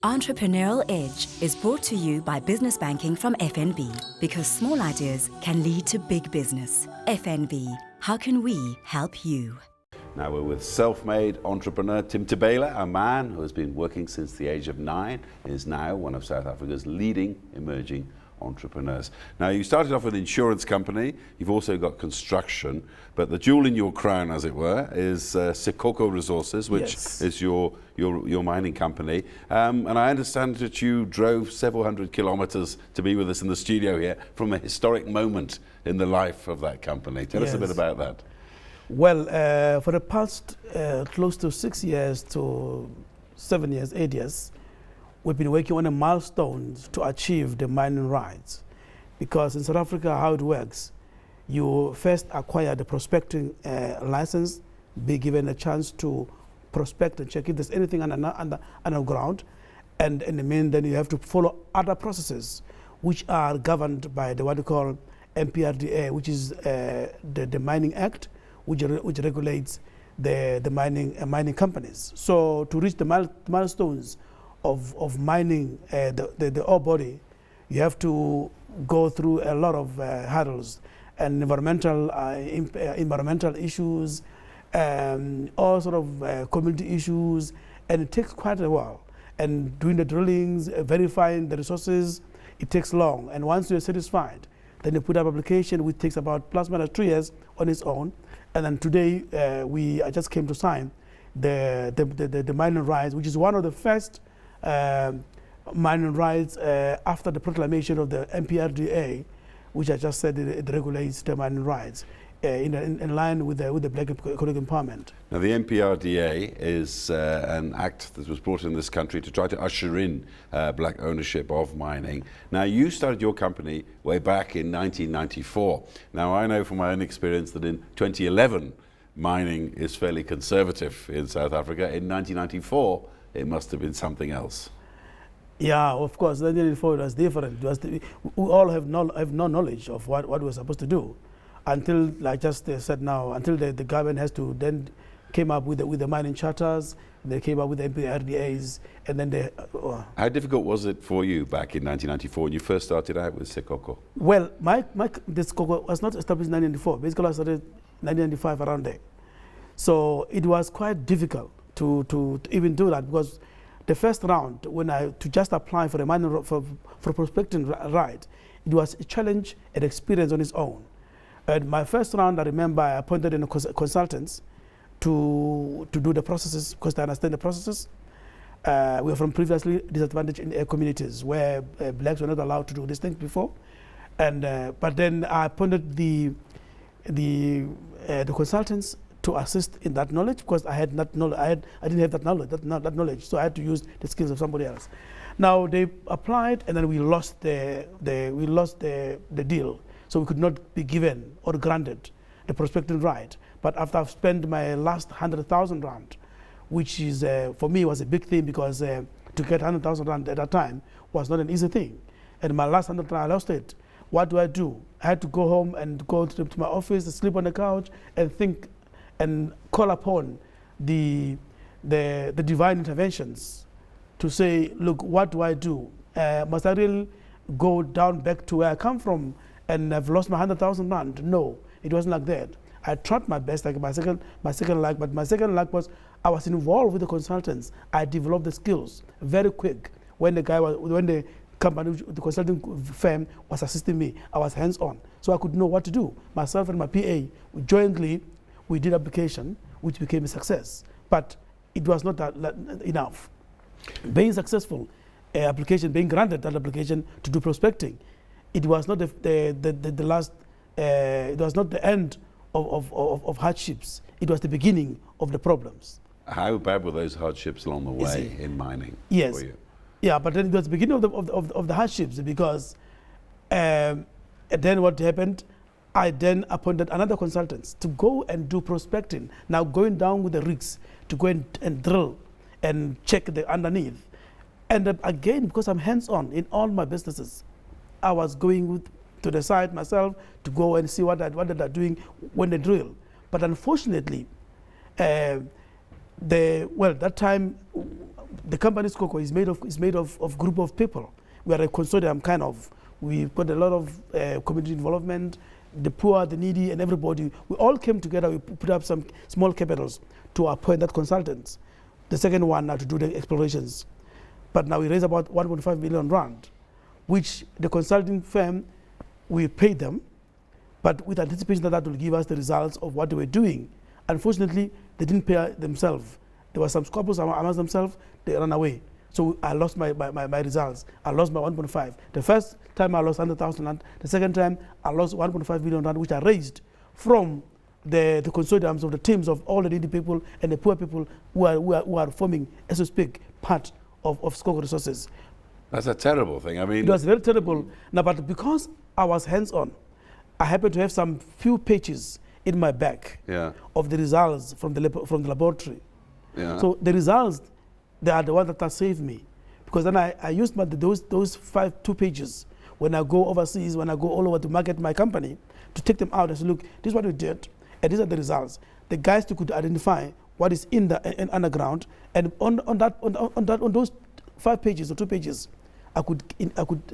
Entrepreneurial Edge is brought to you by Business Banking from FNB, because small ideas can lead to big business. FNB, how can we help you? Now we're with self-made entrepreneur Tim Thebeila, a man who has been working since the age of 9 and is now one of South Africa's leading emerging entrepreneurs. Now, you started off with an insurance company, you've also got construction, but the jewel in your crown, as it were, is Sekoko Resources, which is your mining company. And I understand that you drove several hundred kilometers to be with us in the studio here from a historic moment in the life of that company. Tell us a bit about that. Well, for the past close to 6 years to 7 years, 8 years, we've been working on a milestone to achieve the mining rights. Because in South Africa, how it works, you first acquire the prospecting license, be given a chance to prospect and check if there's anything underground, and in the mean, then you have to follow other processes which are governed by what we call MPRDA, which is the Mining Act, which regulates the mining companies. So to reach the milestones of mining the ore body, you have to go through a lot of hurdles and environmental issues, all sort of community issues, and it takes quite a while. And doing the drillings, verifying the resources, it takes long. And once you're satisfied, then you put up application, which takes about plus minus 2 years on its own. And then today, I just came to sign the mining rights, which is one of the first mining rights after the proclamation of the MPRDA, which I just said it regulates the mining rights in line with the Black Economic Empowerment. Now, the MPRDA is an act that was brought in this country to try to usher in black ownership of mining. Now, you started your company way back in 1994. Now, I know from my own experience that in 2011, mining is fairly conservative in South Africa. In 1994, it must have been something else. Yeah, of course. 1994 was different. We all have no knowledge of what we're supposed to do until, like just said now, until the government has to then came up with the mining charters, they came up with the MPRDAs, and then they... How difficult was it for you back in 1994 when you first started out with Sekoko? Well, the Sekoko was not established in 1994. Basically, I started 1995 around there. So it was quite difficult to even do that, because the first round, to just apply for a mining for prospecting right, it was a challenge and experience on its own. And my first round, I remember I appointed in consultants to do the processes, because they understand the processes. We are from previously disadvantaged in communities where blacks were not allowed to do these things before, and but then I appointed the consultants to assist in that knowledge, because I had not knowledge. I didn't have that knowledge, so I had to use the skills of somebody else. Now they applied, and then we lost the deal, so we could not be given or granted the prospecting right. But after I've spent my last 100,000 rand, which is for me was a big thing, because to get 100,000 rand at that time was not an easy thing, and my last 100 rand I lost it. What do? I had to go home and go to my office, sleep on the couch, and think and call upon the divine interventions to say, look, what do I do? Must I really go down back to where I come from and I've lost my 100,000 rand? No, it wasn't like that. I tried my best, like my second luck, but my second luck was I was involved with the consultants. I developed the skills very quick. When the company, the consulting firm was assisting me, I was hands-on, so I could know what to do. Myself and my PA, jointly, we did application, which became a success, but it was not enough. Being successful, application, being granted that application to do prospecting, it was not the last, it was not the end of hardships. It was the beginning of the problems. How bad were those hardships along the way in mining? Yes. For you? Yeah, but then it was the beginning of the hardships, because and then what happened, I then appointed another consultant to go and do prospecting. Now going down with the rigs to go and drill and check the underneath. And again, because I'm hands-on in all my businesses, I was going to the site myself to go and see what they're doing when they drill. But unfortunately, that time the company's Cocoa is made of group of people. We are a consortium kind of. We've got a lot of community involvement, the poor, the needy, and everybody. We all came together. We put up some small capitals to appoint that consultants. The second one now to do the explorations. But now we raise about 1.5 million rand, which the consulting firm, we paid them, but with anticipation that that will give us the results of what they were doing. Unfortunately, they didn't pay themselves. There were some squabbles amongst themselves, they ran away. So I lost my results. I lost my 1.5. The first time I lost 100,000 rand. The second time I lost 1.5 million rand, which I raised from the consortiums of the teams of all the needy people and the poor people who are forming, as we speak, part of Skoko Resources. That's a terrible thing. I mean, it was very terrible. Now, but because I was hands-on, I happened to have some few pages in my bag of the results from the laboratory. Yeah. So the results, they are the ones that saved me, because then I used those 2 pages when I go overseas, when I go all over to market my company, to take them out and say, look, this is what we did, and these are the results. The guys could identify what is in the underground, and on those 5 pages or 2 pages, I could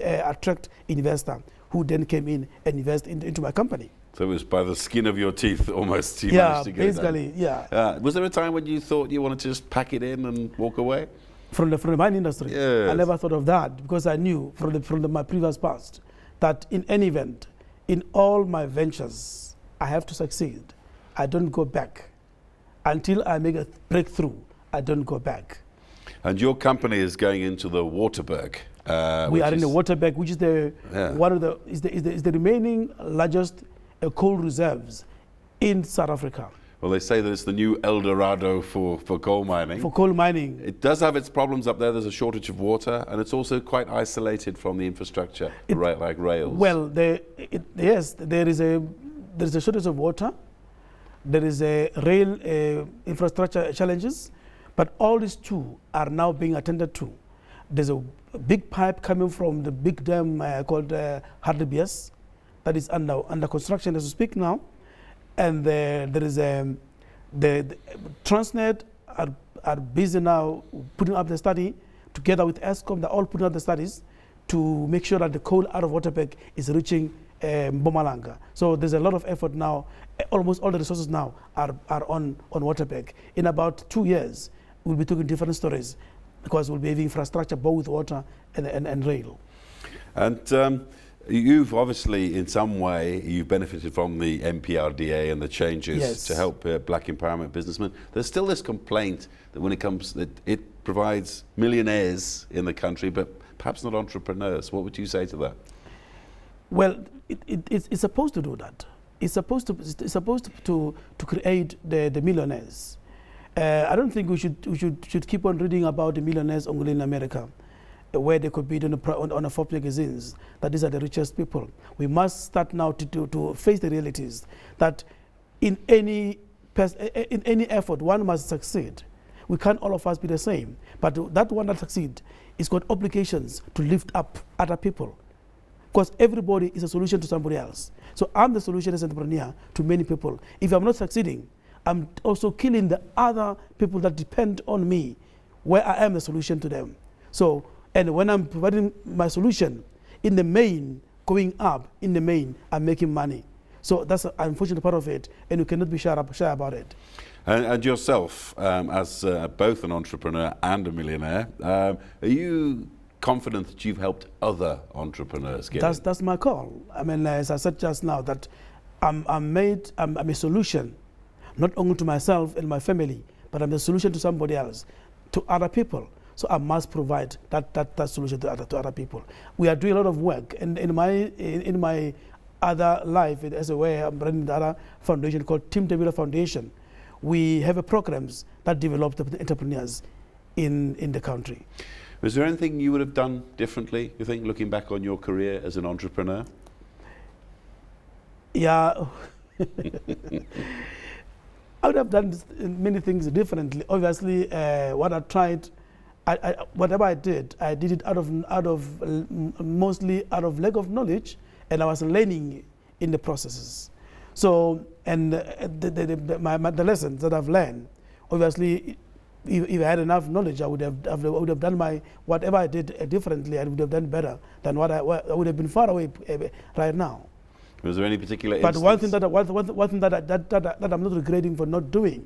attract investor who then came in and invest into my company. So it was by the skin of your teeth almost you managed to get basically, it done. Was there a time when you thought you wanted to just pack it in and walk away? From the mining industry, yes. I never thought of that, because I knew from my previous past that in any event, in all my ventures, I have to succeed. I don't go back. Until I make a breakthrough, I don't go back. And your company is going into the Waterberg. We are in the Waterberg, which is the remaining largest coal reserves in South Africa. Well, they say that it's the new El Dorado for coal mining. For coal mining. It does have its problems up there. There's a shortage of water, and it's also quite isolated from the infrastructure, like rails. Well, yes, there is a shortage of water. There is a rail infrastructure challenges, but all these two are now being attended to. There's a big pipe coming from the big dam called Hardebees that is under construction as we speak now. And there is the Transnet are busy now putting up the study together with Eskom. They're all putting up the studies to make sure that the coal out of Waterberg is reaching Mpumalanga. So there's a lot of effort now. Almost all the resources now are on Waterberg. In about 2 years, we'll be talking different stories, because we'll be having infrastructure both with water and rail. And you've obviously, in some way, you've benefited from the MPRDA and the changes to help black empowerment businessmen. There's still this complaint that when it comes, that it provides millionaires in the country, but perhaps not entrepreneurs. What would you say to that? Well, it's supposed to do that. It's supposed to create the millionaires. I don't think we should keep on reading about the millionaires only in America, where they could be on a Forbes magazines, that these are the richest people. We must start now to face the realities that in any effort, one must succeed. We can't all of us be the same, but that one that succeeds is got obligations to lift up other people, because everybody is a solution to somebody else. So I'm the solution as an entrepreneur to many people. If I'm not succeeding, I'm also killing the other people that depend on me, where I am the solution to them. So, and when I'm providing my solution, in the main, going up, in the main, I'm making money. So that's an unfortunate part of it, and you cannot be shy about it. And yourself, as both an entrepreneur and a millionaire, are you confident that you've helped other entrepreneurs get in? That's my call. I mean, as I said just now, that I'm a solution, not only to myself and my family, but I'm a solution to somebody else, to other people. So I must provide that solution to other people. We are doing a lot of work, and in my other life, as a way, I'm running another foundation called Tim Thebeila Foundation. We have programs that develop the entrepreneurs in the country. Was there anything you would have done differently, you think, looking back on your career as an entrepreneur? Yeah. I would have done many things differently. Obviously, what I tried, whatever I did it mostly out of lack of knowledge, and I was learning in the processes. So, and the lessons that I've learned, obviously, if I had enough knowledge, I would have done whatever I did differently. I would have done better than I would have been far away right now. Was there any particular But instance? one thing that I'm not regretting for not doing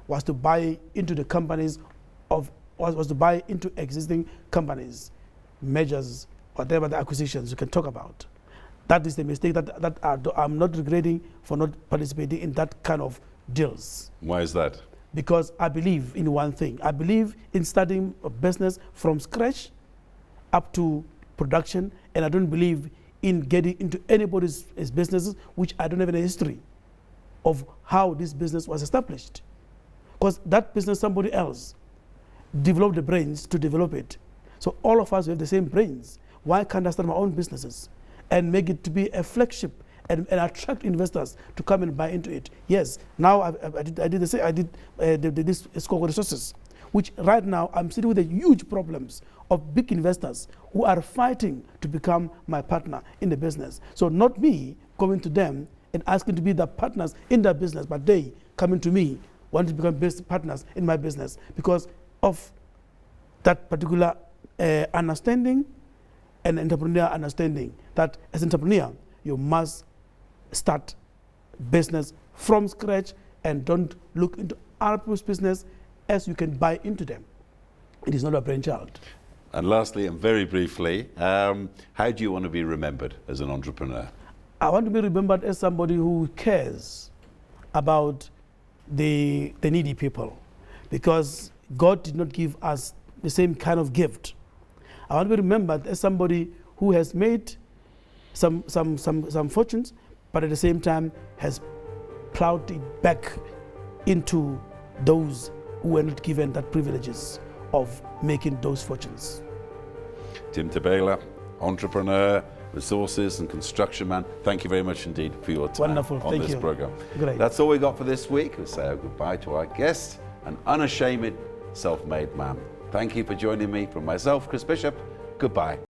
was to buy into the companies was to buy into existing companies, mergers, whatever the acquisitions you can talk about. That is the mistake that I'm not regretting for not participating in that kind of deals. Why is that? Because I believe in one thing. I believe in starting a business from scratch up to production, and I don't believe in getting into anybody's businesses which I don't have any history of how this business was established. Because that business, somebody else developed the brains to develop it. So all of us have the same brains. Why can't I start my own businesses and make it to be a flagship and attract investors to come and buy into it? Yes, now I did the same. I did this Scope Resources, which right now I'm sitting with the huge problems of big investors who are fighting to become my partner in the business. So not me going to them and asking to be the partners in their business, but they coming to me wanting to become best partners in my business because of that particular understanding and entrepreneur understanding that as an entrepreneur, you must start business from scratch and don't look into other people's business as you can buy into them. It is not a brainchild. And lastly, and very briefly, how do you want to be remembered as an entrepreneur? I want to be remembered as somebody who cares about the needy people, because God did not give us the same kind of gift. I want to be remembered as somebody who has made some fortunes, but at the same time has plowed it back into those who were not given that privileges of making those fortunes. Tim Thebeila, entrepreneur, resources and construction man, thank you very much indeed for your time Wonderful. on Thank this you. program. Great. That's all we got for this week. We'll say our goodbye to our guest, an unashamed self-made man. Thank you for joining me. From myself, Chris Bishop, goodbye.